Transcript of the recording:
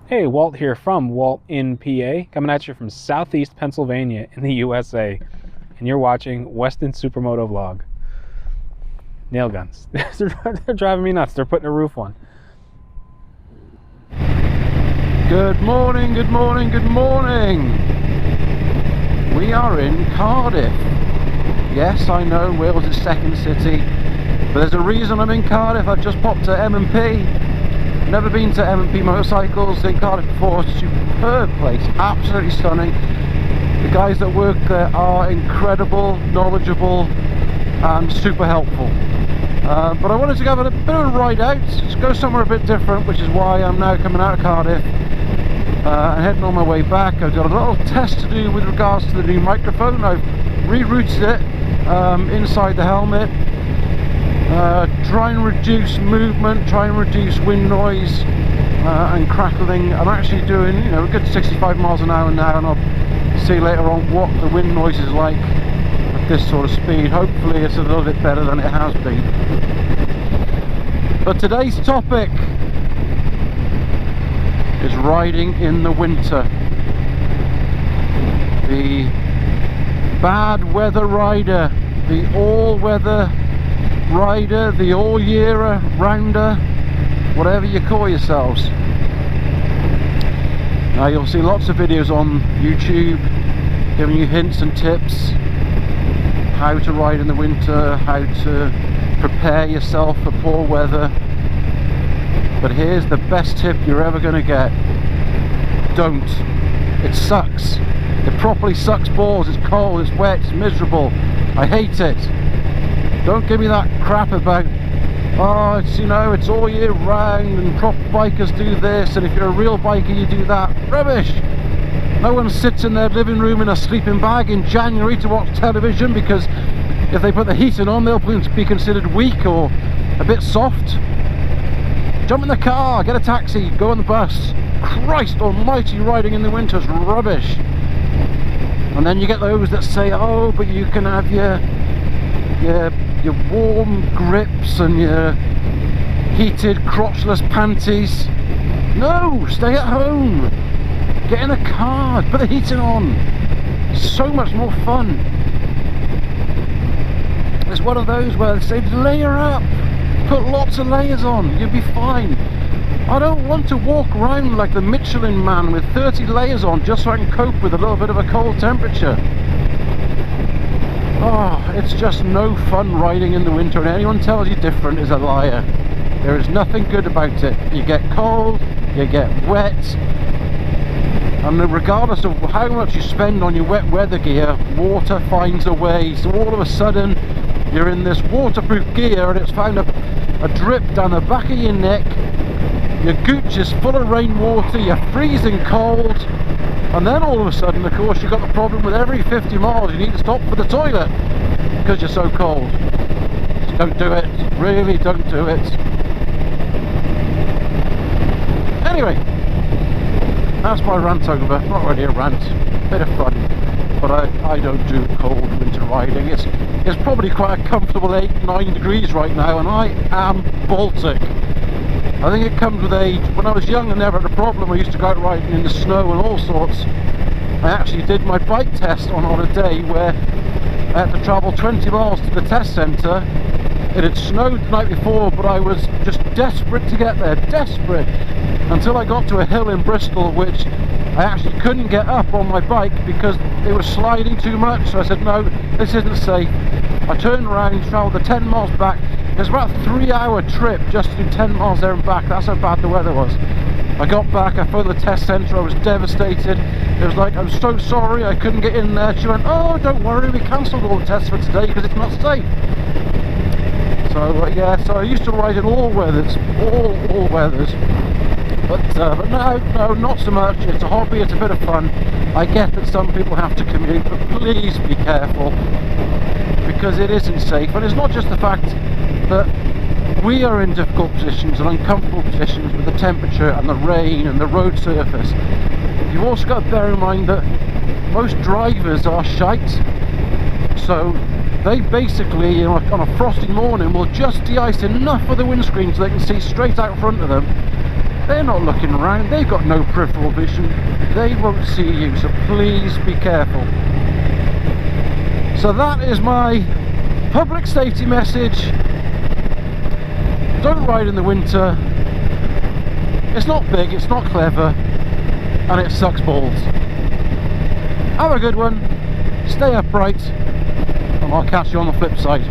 Hey, Walt here from Walt in PA, coming at you from southeast Pennsylvania in the USA, and you're watching Weston Supermoto Vlog. Nail guns. They're driving me nuts. They're putting a roof on. Good morning, good morning, good morning. We are in Cardiff. Yes, I know Wales' second city, but there's a reason I'm in Cardiff. I've just popped to M&P. Never been to M&P Motorcycles in Cardiff before. Superb place, absolutely stunning. The guys that work there are incredible, knowledgeable and super helpful. But I wanted to have a bit of a ride out, just go somewhere a bit different, which is why I'm now coming out of Cardiff and heading on my way back. I've got a little test to do with regards to the new microphone. I've rerouted it inside the helmet. Try and reduce movement, try and reduce wind noise and crackling. I'm actually doing, a good 65 miles an hour now, and I'll see later on what the wind noise is like at this sort of speed. Hopefully it's a little bit better than it has been. But today's topic is riding in the winter. The bad weather rider, the all-weather rider, the all-year rounder, whatever you call yourselves. Now you'll see lots of videos on YouTube giving you hints and tips how to ride in the winter, how to prepare yourself for poor weather. But here's the best tip you're ever going to get. Don't. It sucks. It properly sucks balls. It's cold, it's wet, it's miserable. I hate it. Don't give me that crap about, oh, it's, it's all year round and prop bikers do this, and if you're a real biker you do that. Rubbish! No one sits in their living room in a sleeping bag in January to watch television, because if they put the heating on they'll be considered weak or a bit soft. Jump in the car, get a taxi, go on the bus. Christ almighty, riding in the winter is rubbish. And then you get those that say, oh, but you can have your warm grips and your heated crotchless panties. No, stay at home, get in a car, put the heating on. So much more fun. It's one of those where they say layer up, put lots of layers on, you'll be fine. I don't want to walk around like the Michelin man with 30 layers on just so I can cope with a little bit of a cold temperature. Oh, it's just no fun riding in the winter, and anyone tells you different is a liar. There is nothing good about it. You get cold, you get wet, and regardless of how much you spend on your wet weather gear, water finds a way. So all of a sudden you're in this waterproof gear and it's found a drip down the back of your neck, your gooch is full of rainwater, you're freezing cold. And then all of a sudden, of course, you've got the problem with every 50 miles you need to stop for the toilet because you're so cold. Just don't do it. Really don't do it. Anyway, that's my rant over. Not really a rant, bit of fun. But I don't do cold winter riding. It's probably quite a comfortable 8-9 degrees right now, and I am Baltic. I think it comes with age. When I was young I never had a problem. I used to go out riding in the snow and all sorts. I actually did my bike test on a day where I had to travel 20 miles to the test centre. It had snowed the night before, but I was just desperate to get there, desperate, until I got to a hill in Bristol which I actually couldn't get up on my bike because it was sliding too much. So I said, no, this isn't safe. I turned around, travelled the 10 miles back. It was about a 3-hour trip just to do 10 miles there and back. That's how bad the weather was. I got back, I phoned the test centre, I was devastated. It was like, I'm so sorry I couldn't get in there. She went, oh, don't worry, we cancelled all the tests for today because it's not safe. So yeah, so I used to ride in all weathers, all weathers. But no, not so much. It's a hobby, it's a bit of fun. I get that some people have to commute, but please be careful, because it isn't safe. And it's not just the fact that we are in difficult positions and uncomfortable positions with the temperature and the rain and the road surface. You've also got to bear in mind that most drivers are shite, so they basically, on a frosty morning, will just de-ice enough of the windscreen so they can see straight out in front of them. They're not looking around, they've got no peripheral vision, they won't see you, so please be careful. So that is my public safety message. Don't ride in the winter. It's not big, it's not clever, and it sucks balls. Have a good one, stay upright, and I'll catch you on the flip side.